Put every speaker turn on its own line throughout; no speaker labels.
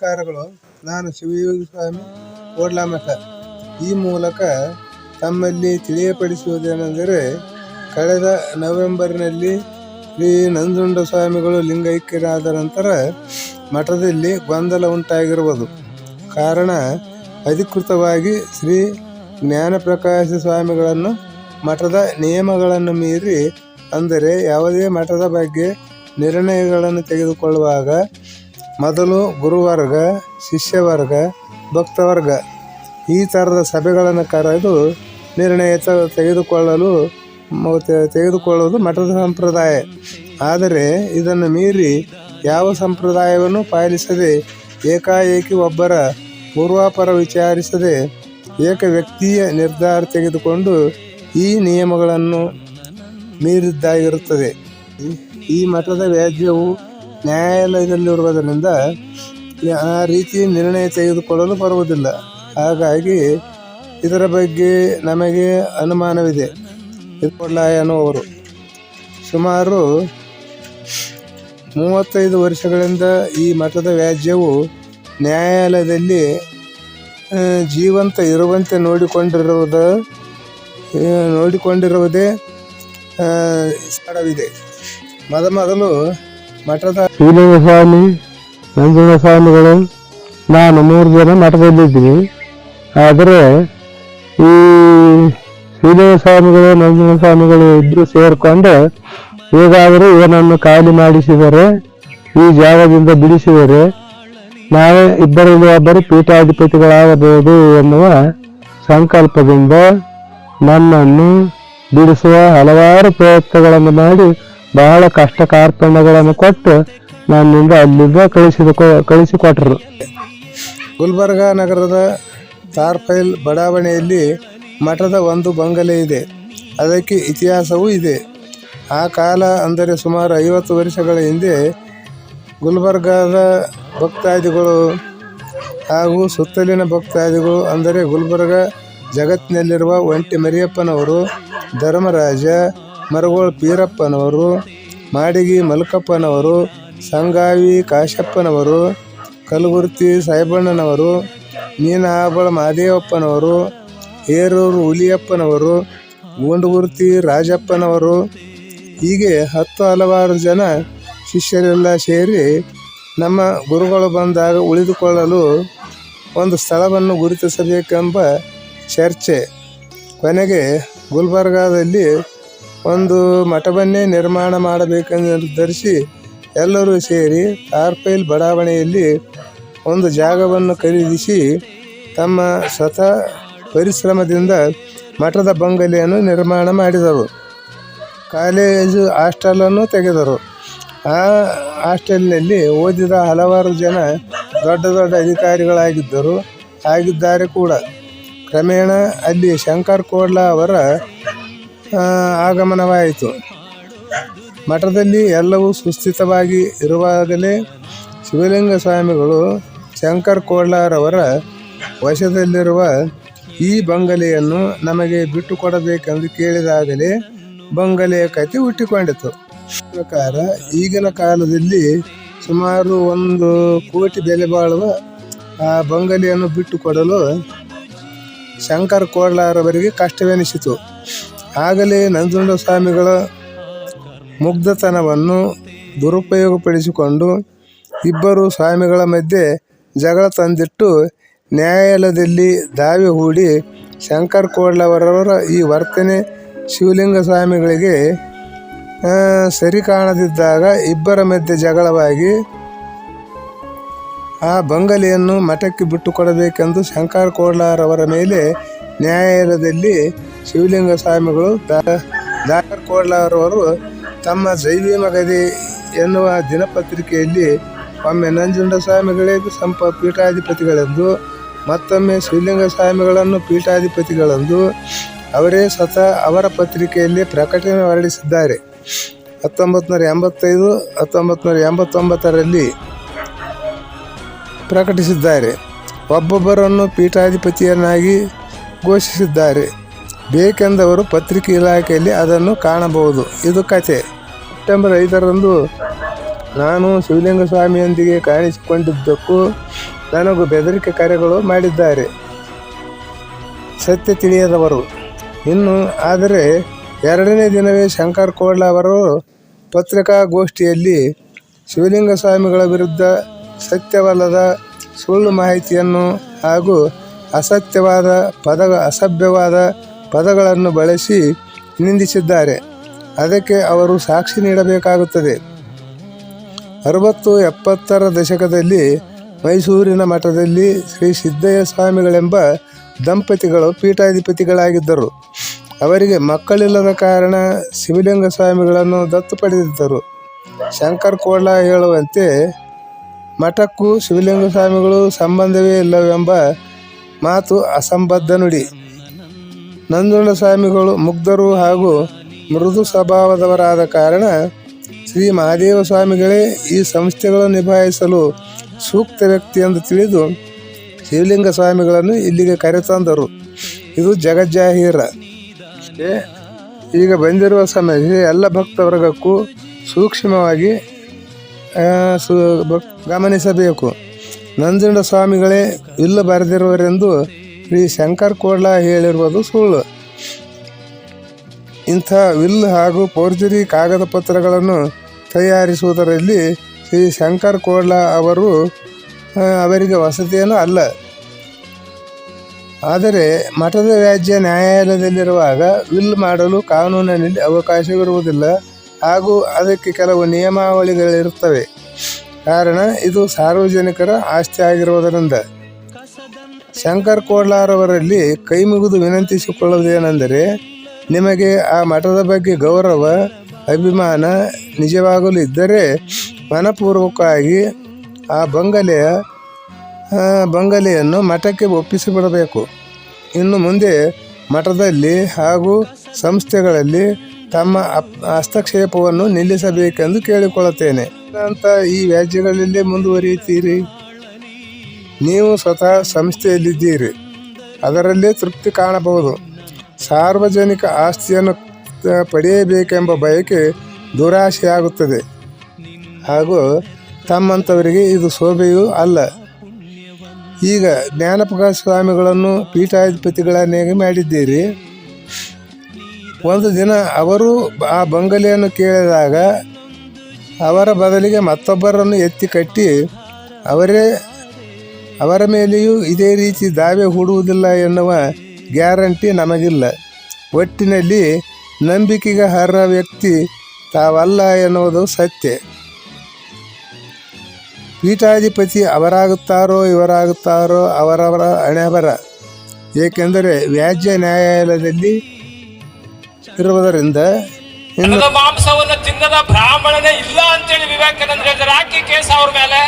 ನಮಸ್ಕಾರಗಳು. ನಾನು ಶಿವಯೋಗಿ ಸ್ವಾಮಿ ಕೋಡ್ಲಮಠ. ಈ ಮೂಲಕ ತಮ್ಮಲ್ಲಿ ತಿಳಿಯಪಡಿಸುವುದೇನೆಂದರೆ, ಕಳೆದ ನವೆಂಬರ್ನಲ್ಲಿ ಶ್ರೀ ನಂಜುಂಡ ಸ್ವಾಮಿಗಳು ಲಿಂಗೈಕ್ಯರಾದ ನಂತರ ಮಠದಲ್ಲಿ ಗೊಂದಲ ಉಂಟಾಗಿರುವುದು. ಕಾರಣ, ಅಧಿಕೃತವಾಗಿ ಶ್ರೀ ಜ್ಞಾನಪ್ರಕಾಶ ಸ್ವಾಮಿಗಳನ್ನು ಮಠದ ನಿಯಮಗಳನ್ನು ಮೀರಿ, ಅಂದರೆ ಯಾವುದೇ ಮಠದ ಬಗ್ಗೆ ನಿರ್ಣಯಗಳನ್ನು ತೆಗೆದುಕೊಳ್ಳುವಾಗ ಮೊದಲು ಗುರುವರ್ಗ, ಶಿಷ್ಯವರ್ಗ, ಭಕ್ತವರ್ಗ ಈ ಥರದ ಸಭೆಗಳನ್ನು ಕರೆದು ನಿರ್ಣಯ ತೆಗೆದುಕೊಳ್ಳುವುದು ಮಠದ ಸಂಪ್ರದಾಯ. ಆದರೆ ಇದನ್ನು ಮೀರಿ ಯಾವ ಸಂಪ್ರದಾಯವನ್ನು ಪಾಲಿಸದೆ, ಏಕಾಏಕಿ ಒಬ್ಬರ ಪೂರ್ವಾಪರ ವಿಚಾರಿಸದೆ ಏಕ ವ್ಯಕ್ತಿಯ ನಿರ್ಧಾರ ತೆಗೆದುಕೊಂಡು ಈ ನಿಯಮಗಳನ್ನು ಮೀರಿದ್ದಾಗಿರುತ್ತದೆ. ಈ ಮಠದ ವ್ಯಾಜ್ಯವು ನ್ಯಾಯಾಲಯದಲ್ಲಿರುವುದರಿಂದ ಆ ರೀತಿ ನಿರ್ಣಯ ತೆಗೆದುಕೊಳ್ಳಲು ಬರುವುದಿಲ್ಲ. ಹಾಗಾಗಿ ಇದರ ಬಗ್ಗೆ ನಮಗೆ ಅನುಮಾನವಿದೆ. ಕೊಡ್ಲಾಯನವರು ಸುಮಾರು 35 ವರ್ಷಗಳಿಂದ ಈ ಮಠದ ವ್ಯಾಜ್ಯವು ನ್ಯಾಯಾಲಯದಲ್ಲಿ ಜೀವಂತ ಇರುವಂತೆ ನೋಡಿಕೊಂಡಿರುವುದೇ ಸ್ಥಳವಿದೆ. ಮೊದಲು ಮಠದ
ಶ್ರೀಲಿಂಗ ಸ್ವಾಮಿ, ನಂಜುಂಡ ಸ್ವಾಮಿಗಳು, ನಾನು 3 ಜನ ಮಠದಲ್ಲಿದ್ದೀವಿ. ಆದರೆ ಈ ಶ್ರೀಲಿಂಗ ಸ್ವಾಮಿಗಳು, ನಂಜುಂಡ ಸ್ವಾಮಿಗಳು ಇಬ್ಬರು ಸೇರಿಕೊಂಡು ಹೇಗಾದರೂ ಇವನನ್ನು ಖಾಲಿ ಮಾಡಿಸಿದರೆ, ಈ ಜಾಗದಿಂದ ಬಿಡಿಸಿದರೆ ನಾವೇ ಇಬ್ಬರಲ್ಲಿ ಒಬ್ಬರು ಪೀಠಾಧಿಪತಿಗಳಾಗಬಹುದು ಎನ್ನುವ ಸಂಕಲ್ಪದಿಂದ ನನ್ನನ್ನು ಬಿಡಿಸುವ ಹಲವಾರು ಪ್ರಯತ್ನಗಳನ್ನು ಮಾಡಿ ಬಹಳ ಕಷ್ಟ ಕಾರ್ಪಣ್ಯಗಳನ್ನು ಕೊಟ್ಟು ನನ್ನಿಂದ ಅಲ್ಲಿಂದ ಕಳಿಸಿಕೊಟ್ಟರು.
ಗುಲ್ಬರ್ಗ ನಗರದ ತಾರ್ಫೈಲ್ ಬಡಾವಣೆಯಲ್ಲಿ ಮಠದ ಒಂದು ಬಂಗಲೆ ಇದೆ. ಅದಕ್ಕೆ ಇತಿಹಾಸವೂ ಇದೆ. ಆ ಕಾಲ ಅಂದರೆ ಸುಮಾರು 50 ವರ್ಷಗಳ ಹಿಂದೆ ಗುಲ್ಬರ್ಗಾದ ಭಕ್ತಾದಿಗಳು ಹಾಗೂ ಸುತ್ತಲಿನ ಭಕ್ತಾದಿಗಳು, ಅಂದರೆ ಗುಲ್ಬರ್ಗ ಜಗತ್ತಿನಲ್ಲಿರುವ ಒಂಟಿ ಮರಿಯಪ್ಪನವರು, ಧರ್ಮರಾಜ, ಮರಗೋಳ್ ಪೀರಪ್ಪನವರು, ಮಾಡಿಗಿ ಮಲ್ಕಪ್ಪನವರು, ಸಂಗಾವಿ ಕಾಶಪ್ಪನವರು, ಕಲಗುರ್ತಿ ಸಾಯಿಬಣ್ಣನವರು, ಮೀನಾಬಳ ಮಾದೇವಪ್ಪನವರು, ಹೇರೂರು ಹುಲಿಯಪ್ಪನವರು, ಗೂಂಡಗುರ್ತಿ ರಾಜಪ್ಪನವರು, ಹೀಗೆ ಹಲವಾರು ಜನ ಶಿಷ್ಯರೆಲ್ಲ ಸೇರಿ ನಮ್ಮ ಗುರುಗಳು ಬಂದಾಗ ಉಳಿದುಕೊಳ್ಳಲು ಒಂದು ಸ್ಥಳವನ್ನು ಗುರುತಿಸಬೇಕೆಂಬ ಚರ್ಚೆ. ಕೊನೆಗೆ ಗುಲ್ಬರ್ಗಾದಲ್ಲಿ ಒಂದು ಮಠವನ್ನೇ ನಿರ್ಮಾಣ ಮಾಡಬೇಕೆಂದು ನಿರ್ಧರಿಸಿ ಎಲ್ಲರೂ ಸೇರಿ ತಾರ್ಫೈಲ್ ಬಡಾವಣೆಯಲ್ಲಿ ಒಂದು ಜಾಗವನ್ನು ಖರೀದಿಸಿ ತಮ್ಮ ಸ್ವತಃ ಪರಿಶ್ರಮದಿಂದ ಮಠದ ಬಂಗಲೆಯನ್ನು ನಿರ್ಮಾಣ ಮಾಡಿದರು. ಕಾಲೇಜು ಹಾಸ್ಟೆಲನ್ನು ತೆಗೆದರು. ಆ ಹಾಸ್ಟೆಲ್ನಲ್ಲಿ ಓದಿದ ಹಲವಾರು ಜನ ದೊಡ್ಡ ಆಗಿದ್ದಾರೆ ಕೂಡ. ಕ್ರಮೇಣ ಅಲ್ಲಿ ಶಂಕರ್ ಕೋಡ್ಲ ಅವರ ಆಗಮನವಾಯಿತು. ಮಠದಲ್ಲಿ ಎಲ್ಲವೂ ಸುಸ್ಥಿತವಾಗಿ ಇರುವಾಗಲೇ ಶಿವಲಿಂಗ ಸ್ವಾಮಿಗಳು ಶಂಕರ್ ಕೋಡ್ಲರವರ ವಶದಲ್ಲಿರುವ ಈ ಬಂಗಲೆಯನ್ನು ನಮಗೆ ಬಿಟ್ಟುಕೊಡಬೇಕೆಂದು ಕೇಳಿದಾಗಲೇ ಬಂಗಲೆಯ ಕತೆ ಹುಟ್ಟಿಕೊಂಡಿತು. ಪ್ರಕಾರ ಈಗಿನ ಕಾಲದಲ್ಲಿ ಸುಮಾರು 1 ಕೋಟಿ ಬೆಲೆ ಬಾಳುವ ಆ ಬಂಗಲೆಯನ್ನು ಬಿಟ್ಟುಕೊಡಲು ಶಂಕರ್ ಕೋಡ್ಲರವರಿಗೆ ಕಷ್ಟವೆನಿಸಿತು. ಆಗಲೇ ನಂಜುಂಡ ಸ್ವಾಮಿಗಳ ಮುಗ್ಧತನವನ್ನು ದುರುಪಯೋಗಪಡಿಸಿಕೊಂಡು ಇಬ್ಬರು ಸ್ವಾಮಿಗಳ ಮಧ್ಯೆ ಜಗಳ ತಂದಿಟ್ಟು ನ್ಯಾಯಾಲಯದಲ್ಲಿ ದಾವೆ ಹೂಡಿ ಶಂಕರ್ ಕೋಡ್ಲರವರ ಈ ವರ್ತನೆ ಶಿವಲಿಂಗ ಸ್ವಾಮಿಗಳಿಗೆ ಸರಿ ಕಾಣದಿದ್ದಾಗ ಇಬ್ಬರ ಮಧ್ಯೆ ಜಗಳವಾಗಿ ಆ ಬಂಗಲೆಯನ್ನು ಮಠಕ್ಕೆ ಬಿಟ್ಟುಕೊಡಬೇಕೆಂದು ಶಂಕರ್ ಕೋಡ್ಲರವರ ಮೇಲೆ ನ್ಯಾಯಾಲಯದಲ್ಲಿ ಶಿವಲಿಂಗ ಸ್ವಾಮಿಗಳು ಡಾಕ್ಟರ್ ಕೋಡ್ಲರವರು ತಮ್ಮ ಜೈವೀಮಗದೆ ಎನ್ನುವ ದಿನಪತ್ರಿಕೆಯಲ್ಲಿ ಒಮ್ಮೆ ನಂಜುಂಡ ಸ್ವಾಮಿಗಳೇ ಪೀಠಾಧಿಪತಿಗಳೆಂದು, ಮತ್ತೊಮ್ಮೆ ಶಿವಲಿಂಗ ಸ್ವಾಮಿಗಳನ್ನು ಪೀಠಾಧಿಪತಿಗಳೆಂದು ಅವರೇ ಸ್ವತಃ ಅವರ ಪತ್ರಿಕೆಯಲ್ಲಿ ಪ್ರಕಟಣೆ ಹೊರಡಿಸಿದ್ದಾರೆ. 1985, 1989ರಲ್ಲಿ ಪ್ರಕಟಿಸಿದ್ದಾರೆ. ಒಬ್ಬೊಬ್ಬರನ್ನು ಪೀಠಾಧಿಪತಿಯನ್ನಾಗಿ ಘೋಷಿಸಿದ್ದಾರೆ. ಬೇಕೆಂದವರು ಪತ್ರಿಕೆ ಇಲಾಖೆಯಲ್ಲಿ ಅದನ್ನು ಕಾಣಬಹುದು. ಇದು ಕತೆ. ಸೆಪ್ಟೆಂಬರ್ 5ರಂದು ನಾನು ಶಿವಲಿಂಗ ಸ್ವಾಮಿಯೊಂದಿಗೆ ಕಾಣಿಸಿಕೊಂಡಿದ್ದಕ್ಕೂ ನನಗೂ ಬೆದರಿಕೆ ಕರೆಗಳು ಮಾಡಿದ್ದಾರೆ. ಸತ್ಯ ತಿಳಿಯದವರು. ಇನ್ನು ಆದರೆ ಎರಡನೇ ದಿನವೇ ಶಂಕರ್ ಕೋಡ್ಲ ಅವರು ಪತ್ರಿಕಾಗೋಷ್ಠಿಯಲ್ಲಿ ಶಿವಲಿಂಗ ಸ್ವಾಮಿಗಳ ವಿರುದ್ಧ ಸತ್ಯವಲ್ಲದ ಸುಳ್ಳು ಮಾಹಿತಿಯನ್ನು ಹಾಗೂ ಅಸಭ್ಯವಾದ ಪದಗಳನ್ನು ಬಳಸಿ ನಿಂದಿಸಿದ್ದಾರೆ. ಅದಕ್ಕೆ ಅವರು ಸಾಕ್ಷಿ ನೀಡಬೇಕಾಗುತ್ತದೆ. 60-70ರ ದಶಕದಲ್ಲಿ ಮೈಸೂರಿನ ಮಠದಲ್ಲಿ ಶ್ರೀ ಸಿದ್ದಯ್ಯ ಸ್ವಾಮಿಗಳೆಂಬ ದಂಪತಿಗಳು ಪೀಠಾಧಿಪತಿಗಳಾಗಿದ್ದರು. ಅವರಿಗೆ ಮಕ್ಕಳಿಲ್ಲದ ಕಾರಣ ಶಿವಲಿಂಗ ಸ್ವಾಮಿಗಳನ್ನು ದತ್ತು ಪಡೆದಿದ್ದರು. ಶಂಕರ್ ಕೋಡ್ಲ ಹೇಳುವಂತೆ ಮಠಕ್ಕೂ ಶಿವಲಿಂಗ ಸ್ವಾಮಿಗಳು ಸಂಬಂಧವೇ ಇಲ್ಲವೆಂಬ ಮಾತು ಅಸಂಬದ್ಧ ನುಡಿ. ನಂಜುಂಡ ಸ್ವಾಮಿಗಳು ಮುಗ್ಧರು ಹಾಗೂ ಮೃದು ಸ್ವಭಾವದವರಾದ ಕಾರಣ ಶ್ರೀ ಮಹಾದೇವ ಸ್ವಾಮಿಗಳೇ ಈ ಸಂಸ್ಥೆಗಳನ್ನು ನಿಭಾಯಿಸಲು ಸೂಕ್ತ ವ್ಯಕ್ತಿ ಎಂದು ತಿಳಿದು ಶಿವಲಿಂಗ ಸ್ವಾಮಿಗಳನ್ನು ಇಲ್ಲಿಗೆ ಕರೆತಂದರು. ಇದು ಜಗಜ್ಜಾಹೀರ. ಈಗ ಬಂದಿರುವ ಸಮಸ್ಯೆ ಎಲ್ಲ ಭಕ್ತವರ್ಗಕ್ಕೂ ಸೂಕ್ಷ್ಮವಾಗಿ ಗಮನಿಸಬೇಕು. ನಂಜುಂಡ ಸ್ವಾಮಿಗಳೇ ಇಲ್ಲ ಬರೆದಿರುವರೆಂದು ಶ್ರೀ ಶಂಕರ್ ಕೋಡ್ಲ ಹೇಳಿರುವುದು ಸುಳ್ಳು. ಇಂಥ ವಿಲ್ ಹಾಗೂ ಫೋರ್ಜರಿ ಕಾಗದ ಪತ್ರಗಳನ್ನು ತಯಾರಿಸುವುದರಲ್ಲಿ ಶ್ರೀ ಶಂಕರ್ ಕೋಡ್ಲ ಅವರಿಗೆ ಹೊಸತೇನೂ ಅಲ್ಲ. ಆದರೆ ಮಠದ ವ್ಯಾಜ್ಯ ನ್ಯಾಯಾಲಯದಲ್ಲಿರುವಾಗ ವಿಲ್ ಮಾಡಲು ಕಾನೂನಿನಲ್ಲಿ ಅವಕಾಶವಿರುವುದಿಲ್ಲ ಹಾಗೂ ಅದಕ್ಕೆ ಕೆಲವು ನಿಯಮಾವಳಿಗಳಿರುತ್ತವೆ. ಕಾರಣ ಇದು ಸಾರ್ವಜನಿಕರ ಆಸ್ತಿ ಆಗಿರುವುದರಿಂದ. ಶಂಕರ್ ಕೋಡ್ಲರವರಲ್ಲಿ ಕೈ ಮುಗಿದು ವಿನಂತಿಸಿಕೊಳ್ಳುವುದೇನೆಂದರೆ, ನಿಮಗೆ ಆ ಮಠದ ಬಗ್ಗೆ ಗೌರವ ಅಭಿಮಾನ ನಿಜವಾಗಲು ಇದ್ದರೆ ಮನಪೂರ್ವಕವಾಗಿ ಆ ಬಂಗಲೆಯನ್ನು ಮಠಕ್ಕೆ ಒಪ್ಪಿಸಿಬಿಡಬೇಕು. ಇನ್ನು ಮುಂದೆ ಮಠದಲ್ಲಿ ಹಾಗೂ ಸಂಸ್ಥೆಗಳಲ್ಲಿ ತಮ್ಮ ಹಸ್ತಕ್ಷೇಪವನ್ನು ನಿಲ್ಲಿಸಬೇಕೆಂದು ಕೇಳಿಕೊಳ್ಳುತ್ತೇನೆ ಅಂತ ಈ ವ್ಯಾಜ್ಯಗಳಲ್ಲೇ ಮುಂದುವರಿಯುತ್ತೀರಿ. ನೀವು ಸ್ವತಃ ಸಂಸ್ಥೆಯಲ್ಲಿದ್ದೀರಿ, ಅದರಲ್ಲೇ ತೃಪ್ತಿ ಕಾಣಬಹುದು. ಸಾರ್ವಜನಿಕ ಆಸ್ತಿಯನ್ನು ಪಡೆಯಬೇಕೆಂಬ ಬಯಕೆ ದುರಾಶೆಯಾಗುತ್ತದೆ ಹಾಗೂ ತಮ್ಮಂಥವರಿಗೆ ಇದು ಶೋಭೆಯೂ ಅಲ್ಲ. ಈಗ ಜ್ಞಾನಪ್ರಕಾಶ ಸ್ವಾಮಿಗಳನ್ನು ಪೀಠಾಧಿಪತಿಗಳನ್ನಾಗಿ ಮಾಡಿದ್ದೀರಿ. ಒಂದು ದಿನ ಅವರು ಆ ಬಂಗಲೆಯನ್ನು ಕೇಳಿದಾಗ ಅವರ ಬದಲಿಗೆ ಮತ್ತೊಬ್ಬರನ್ನು ಎತ್ತಿ ಕಟ್ಟಿ ಅವರ ಮೇಲೆಯೂ ಇದೇ ರೀತಿ ದಾವೆ ಹೂಡುವುದಿಲ್ಲ ಎನ್ನುವ ಗ್ಯಾರಂಟಿ ನಮಗಿಲ್ಲ. ಒಟ್ಟಿನಲ್ಲಿ ನಂಬಿಕೆಗೆ ಅರ್ಹ ವ್ಯಕ್ತಿ ತಾವಲ್ಲ ಎನ್ನುವುದು ಸತ್ಯ. ಪೀಠಾಧಿಪತಿ ಅವರಾಗುತ್ತಾರೋ ಇವರಾಗುತ್ತಾರೋ ಅವರವರ ಹಣೆಬರ. ಏಕೆಂದರೆ ವ್ಯಾಜ್ಯ ನ್ಯಾಯಾಲಯದಲ್ಲಿ ಇರುವುದರಿಂದ
ಮಾಂಸವನ್ನು ತಿನ್ನದ ಬ್ರಾಹ್ಮಣನೇ ಇಲ್ಲ ಅಂತೇಳಿ ವಿವೇಕಾನಂದ ಹೇಳಿದ್ರೆ ಹಾಕಿ ಕೇಸ್ ಅವ್ರ ಮೇಲೆ.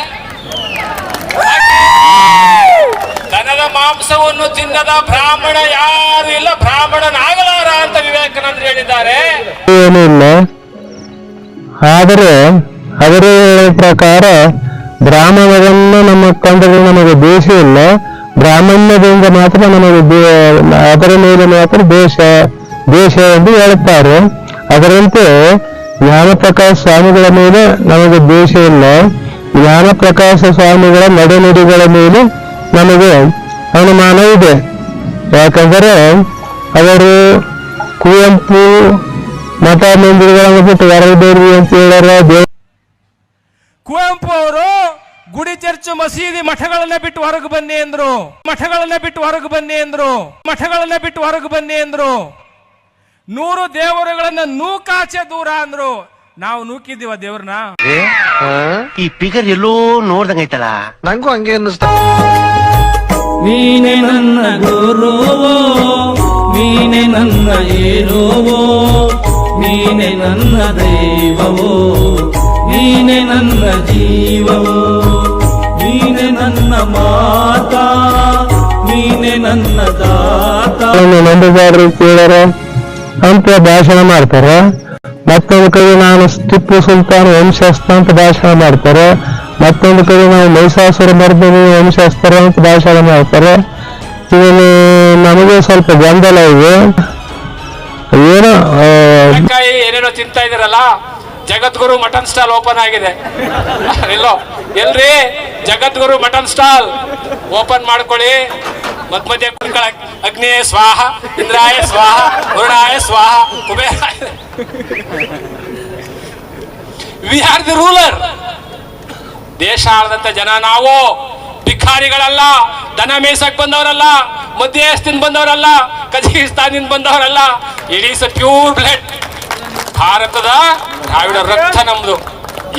ದನದ ಮಾಂಸವನ್ನು ತಿನ್ನದ ಬ್ರಾಹ್ಮಣ ಯಾರು ಇಲ್ಲ, ಬ್ರಾಹ್ಮಣನಾಗಲಾರ ಅಂತ ವಿವೇಕಾನಂದ ಹೇಳಿದ್ದಾರೆ.
ಏನಿಲ್ಲ, ಆದರೆ ಅವರ ಪ್ರಕಾರ ಬ್ರಾಹ್ಮಣರನ್ನು ನಮ್ಮ ಕಂಡರೆ ನಮಗೆ ದೇಶ ಇಲ್ಲ, ಬ್ರಾಹ್ಮಣ್ಯದಿಂದ ಮಾತ್ರ ನಮಗೆ ಅದರ ಮೇಲೆ ಮಾತ್ರ ದೇಶ ಎಂದು ಹೇಳುತ್ತಾರೆ. ಅದರಂತೆ ಜ್ಞಾನಪ್ರಕಾಶ ಸ್ವಾಮಿಗಳ ಮೇಲೆ ನಮಗೆ ದೇಶ ಇಲ್ಲ. ಜ್ಞಾನಪ್ರಕಾಶ ಸ್ವಾಮಿಗಳ ನಡೆನುಡಿಗಳ ಮೇಲೆ ನಮಗೆ ಅನುಮಾನ ಇದೆ. ಯಾಕಂದರೆ ಅವರು ಕುವೆಂಪು ಮಠ ಮಂದಿರಗಳನ್ನು ಬಿಟ್ಟು ಹೊರಗಡೆ ಅಂತ ಹೇಳ್ಯಾರ.
ಕುವೆಂಪು ಅವರು ಗುಡಿ ಚರ್ಚು ಮಸೀದಿ ಮಠಗಳನ್ನ ಬಿಟ್ಟು ಹೊರಗೆ ಬನ್ನಿ ಎಂದ್ರು. ಮಠಗಳನ್ನ ಬಿಟ್ಟು ಹೊರಗೆ ಬನ್ನಿ ಎಂದ್ರು. 100 ದೇವರುಗಳನ್ನ ನೂಕಾಚೆ ದೂರ ಅಂದ್ರು. ನಾವು ನೂಕಿದ್ದೀವ ದೇವ್ರನ್ನ?
ಈ ಪಿಗರ್ ಎಲ್ಲೋ ನೋಡ್ದಂಗೈತಲ್ಲ,
ನಂಗೂ ಹಂಗೆ ಅನ್ನಿಸ್ತ.
ನೀನೆ ನನ್ನ ಗುರುವೋ, ನೀನೆ ನನ್ನ ಏರೋವೋ, ನೀನೆ ನನ್ನ ದೈವವೋ, ನೀನೆ ನನ್ನ ಜೀವವೋ, ನೀನೆ ನನ್ನ ಮಾತಾ, ನೀನೆ ನನ್ನ ದಾತ.
ನಂಬಿದಾರರು ಕೇಳಾರ ಅಂತ ಭಾಷಣ ಮಾಡ್ತಾರೆ. ಮತ್ತೊಂದು ಕಡೆ ನಾನು ಟಿಪ್ಪು ಸುಲ್ತಾನ್ ವಂಶಸ್ಥ ಅಂತ ಭಾಷಣ ಮಾಡ್ತಾರೆ. ಮತ್ತೊಂದು ಕಡೆ ನಾವು ಮೈಸಾಸುರ ಮರ್ದಿನಿ ವಂಶಸ್ಥರ ಅಂತ ಭಾಷಣ ಮಾಡ್ತಾರೆ. ಇದನ್ನು ನಮಗೆ ಸ್ವಲ್ಪ ಗೊಂದಲ ಇದೆ. ಏನೇನೋ
ಏನೇನೋ ತಿಂತಾ ಇದಾರಲ್ಲ, ಜಗದ್ಗುರು ಮಟನ್ ಸ್ಟಾಲ್ ಓಪನ್ ಆಗಿದೆ. ಎಲ್ಲೋ ಎಲ್ರಿ ಜಗದ್ಗುರು ಮಟನ್ ಸ್ಟಾಲ್ ಓಪನ್ ಮಾಡ್ಕೊಳ್ಳಿ. ಮಧ್ಯ ಕುತ್ಕೊಳಕ್ ಅಗ್ನಿಯೇ ಸ್ವಾಹ, ಇಂದ್ರಾಯ ಸ್ವಾಹ, ವರುಣಾಯ ಸ್ವಾಹ, ಕುಬೇರಾಯ. We are the ruler. ದೇಶ ಆಳದಂತ ಜನ ನಾವು. ಭಿಕಾರಿಗಳಲ್ಲ, ದನ ಮೇಸಕ್ ಬಂದವರಲ್ಲ, ಮಧ್ಯಸ್ಥಿನ ಬಂದವರಲ್ಲ, ಕಜಕಿಸ್ತಾನಿಂದ ಬಂದವರಲ್ಲ. It is a pure blood. ಭಾರತದ ದ್ರಾವಿಡ ರಕ್ತ ನಮ್ದು.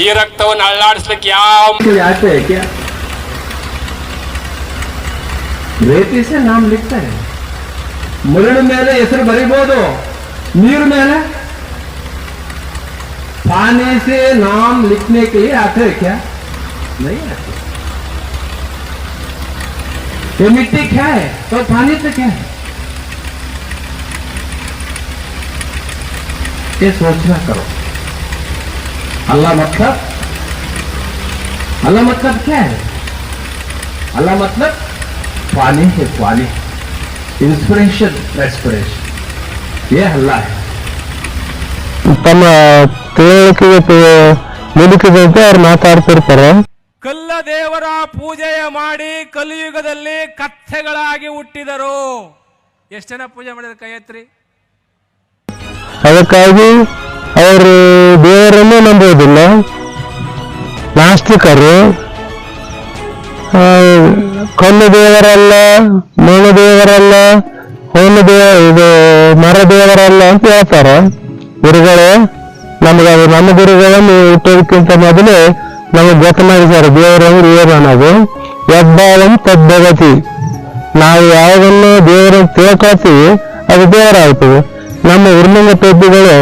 ಈ ರಕ್ತವನ್ನು ಅಳ್ಳಾಡಿಸ್ಲಿಕ್ಕೆ ಯಾವ
आते हैं क्या? ರೇತಿ से नाम लिखता है. ಮರಳು ಮೇಲೆ ಹೆಸರು ಬರೀಬಹುದು, ನೀರು ಮೇಲೆ पानी से नाम लिखने के लिए आते हैं क्या? नहीं आते. ये मिट्टी क्या है तो पानी से क्या है, ये सोचना करो. अल्लाह मतलब क्या है? अल्लाह मतलब पानी है, पानी, इंस्पिरेशन, रेस्पिरेशन, ये अल्लाह है.
ತಮ್ಮ ತಿಳುವಳಿಕೆಗೆ ಮುದುಕಿದಂತೆ ಅವ್ರು ಮಾತಾಡ್ತಿರ್ತಾರೆ.
ಕಲ್ಲ ದೇವರ ಪೂಜೆಯ ಮಾಡಿ ಕಲಿಯುಗದಲ್ಲಿ ಕತ್ತೆಗಳಾಗಿ ಹುಟ್ಟಿದರು. ಎಷ್ಟು ಜನ ಪೂಜೆ ಮಾಡಿದ್ರೆ ಕೈ ಎತ್ರಿ.
ಅದಕ್ಕಾಗಿ ಅವರು ದೇವರನ್ನೇ ನಂಬೋದಿಲ್ಲ. ನಾಸ್ತಿಕರು ಕಲ್ಲು ದೇವರಲ್ಲ, ಮಣ್ಣು ದೇವರಲ್ಲ, ಇದು ಮರ ದೇವರಲ್ಲ ಅಂತ ಹೇಳ್ತಾರೆ ಗುರುಗಳು. ನಮ್ಮ ಗುರುಗಳನ್ನು ಹುಟ್ಟೋದಕ್ಕಿಂತ ಮೊದಲೇ ನಮಗೆ ಗೊತ್ತು ಮಾಡಿದ್ದಾರೆ ದೇವರಂದ್ರೆ ಏನು ಅನ್ನೋದು. ಯದ್ಭಾವಂ ತದ್ಭವತಿ. ನಾವು ಯಾವುದನ್ನು ದೇವರನ್ನು ತಿಳ್ಕೊಳ್ತೀವಿ ಅದು ದೇವರಾಗ್ತದೆ. ನಮ್ಮ ಉರ್ಲಿಂಗ ಪೆದ್ದಿಗಳು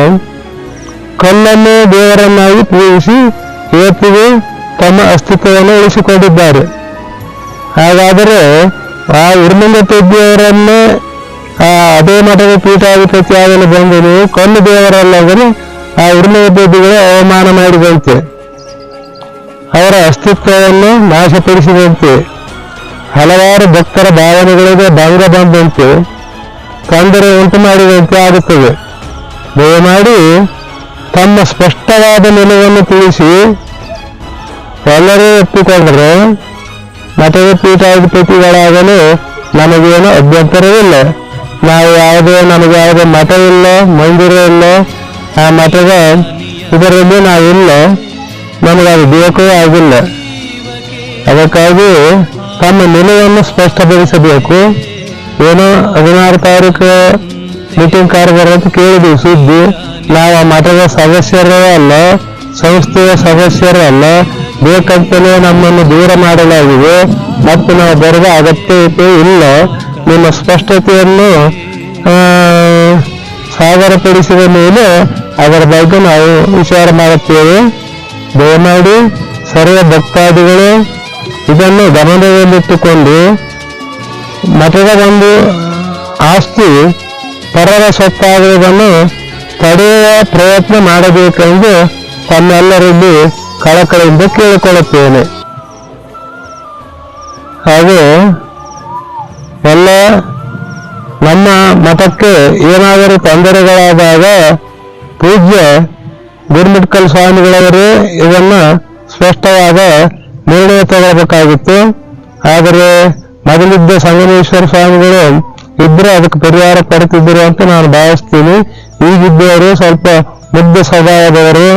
ಕಲ್ಲನ್ನು ದೇವರನ್ನಾಗಿ ಪೂಜಿಸಿ ಇವತ್ತಿಗೆ ತಮ್ಮ ಅಸ್ತಿತ್ವವನ್ನು ಉಳಿಸಿಕೊಂಡಿದ್ದಾರೆ. ಹಾಗಾದರೆ ಆ ಉರ್ಲಿಂಗ ಪೆದ್ದಿಯವರನ್ನೇ ಅದೇ ಮಠದ ಪೀಠಾಧಿಪತಿ ಆಗಲು ಬಂದು ನೀವು ಕಲ್ಲು ದೇವರಲ್ಲಾದರೆ ಆ ಉರ್ಲಿಂಗ ಪೆದ್ದಿಗಳು ಅವಮಾನ ಮಾಡಿದಂತೆ, ಅವರ ಅಸ್ತಿತ್ವವನ್ನು ನಾಶಪಡಿಸಿದಂತೆ, ಹಲವಾರು ಭಕ್ತರ ಭಾವನೆಗಳಿಗೆ ಭಂಗ ಬಂದಂತೆ, ತೊಂದರೆ ಉಂಟು ಮಾಡಿದಂತೆ ಆಗುತ್ತದೆ. ದಯಮಾಡಿ ತಮ್ಮ ಸ್ಪಷ್ಟವಾದ ನಿಲುವನ್ನು ತಿಳಿಸಿ ಎಲ್ಲರೂ ಒಪ್ಪಿಕೊಂಡರೆ ಮಠದ ಪೀಠಾಧಿಪತಿಗಳಾಗಲು ನಮಗೇನು ಅಭ್ಯಂತರವಿಲ್ಲ. ನಮಗೆ ಯಾವುದೇ ಮಠವಿಲ್ಲ, ಮಂದಿರ ಇಲ್ಲ, ಆ ಮಠದ ಇದರಲ್ಲಿ ನಾವಿಲ್ಲ, ನಮಗದು ಬೇಕೂ ಆಗಿಲ್ಲ. ಅದಕ್ಕಾಗಿ ತಮ್ಮ ನಿಲುವನ್ನು ಸ್ಪಷ್ಟಪಡಿಸಬೇಕು. ಏನೋ 16 ತಾರೀಕು ಮೀಟಿಂಗ್ ಕಾರ್ಯಕ್ರಮ ಅಂತ ಕೇಳಿದ್ವಿ ಸುದ್ದಿ. ನಾವು ಆ ಮಠದ ಸದಸ್ಯರೇ ಅಲ್ಲ, ಸಂಸ್ಥೆಯ ಸದಸ್ಯರೇ ಅಲ್ಲ, ಬೇಕಂತಲೇ ನಮ್ಮನ್ನು ದೂರ ಮಾಡಲಾಗಿದೆ ಮತ್ತು ನಾವು ಬರುವ ಅಗತ್ಯತೆ ಇಲ್ಲ. ನಿಮ್ಮ ಸ್ಪಷ್ಟತೆಯನ್ನು ಸಾದರಪಡಿಸಿದ ಮೇಲೆ ಅದರ ಬಗ್ಗೆ ನಾವು ವಿಚಾರ ಮಾಡುತ್ತೇವೆ. ದಯಮಾಡಿ ಸರ್ವ ಭಕ್ತಾದಿಗಳು ಇದನ್ನು ಗಮನದಲ್ಲಿಟ್ಟುಕೊಂಡು ಮಠದ ಒಂದು ಆಸ್ತಿ ಪರರ ಸೊತ್ತಾಗುವುದನ್ನು ತಡೆಯುವ ಪ್ರಯತ್ನ ಮಾಡಬೇಕೆಂದು ತಮ್ಮೆಲ್ಲರಲ್ಲಿ ಕಳಕಳಿಯಿಂದ ಕೇಳಿಕೊಳ್ಳುತ್ತೇನೆ. ಹಾಗೂ ಎಲ್ಲ ನಮ್ಮ ಮಠಕ್ಕೆ ಏನಾದರೂ ತೊಂದರೆಗಳಾದಾಗ ಪೂಜ್ಯ ಗುರುಮಿಟ್ಕಲ್ ಸ್ವಾಮಿಗಳವರೇ ಇದನ್ನು ಸ್ಪಷ್ಟವಾದ ನಿರ್ಣಯ ತಗೊಳ್ಬೇಕಾಗಿತ್ತು. ಆದರೆ ಮೊದಲಿದ್ದ ಸಂಗಮೇಶ್ವರ ಸ್ವಾಮಿಗಳು ಇದ್ರೆ ಅದಕ್ಕೆ ಪರಿಹಾರ ಕೊಡ್ತಿದ್ದರು ಅಂತ ನಾನು ಭಾವಿಸ್ತೀನಿ. ಈಗಿದ್ದವರು ಸ್ವಲ್ಪ ಮುಗ್ಧ ಸ್ವಭಾವದವರು,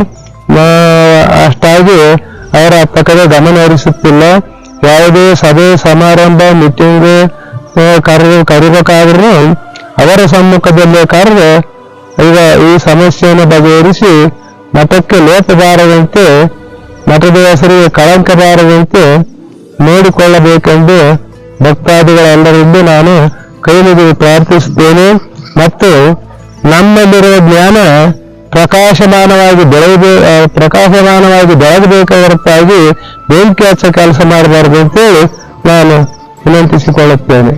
ಅಷ್ಟಾಗಿ ಅವರ ಕಡೆ ಗಮನ ಹರಿಸುತ್ತಿಲ್ಲ. ಯಾವುದೇ ಸಭೆ ಸಮಾರಂಭ ಮೀಟಿಂಗ್ ಕರಿಬೇಕಾದ್ರೂ ಅವರ ಸಮ್ಮುಖದಲ್ಲೇ ಕರೆದು ಈಗ ಈ ಸಮಸ್ಯೆಯನ್ನು ಬಗೆಹರಿಸಿ ಮಠಕ್ಕೆ ಲೋಪ ಬಾರದಂತೆ, ಮಠದ ಹೆಸರಿಗೆ ಕಳಂಕ ಬಾರದಂತೆ ನೋಡಿಕೊಳ್ಳಬೇಕೆಂದು ಭಕ್ತಾದಿಗಳೆಲ್ಲರಿಗೂ ನಾನು ಕೈ ಮುಗಿದು ಪ್ರಾರ್ಥಿಸುತ್ತೇನೆ. ಮತ್ತು ನಮ್ಮಲ್ಲಿರುವ ಜ್ಞಾನ ಪ್ರಕಾಶಮಾನವಾಗಿ ಬೆಳಗಬೇಕೇ ಹೊರತಾಗಿ ಬೆಂಕಿ ಹಚ್ಚ ಕೆಲಸ ಮಾಡಬಾರದು ಅಂತೇಳಿ ನಾನು ವಿನಂತಿಸಿಕೊಳ್ಳುತ್ತೇನೆ.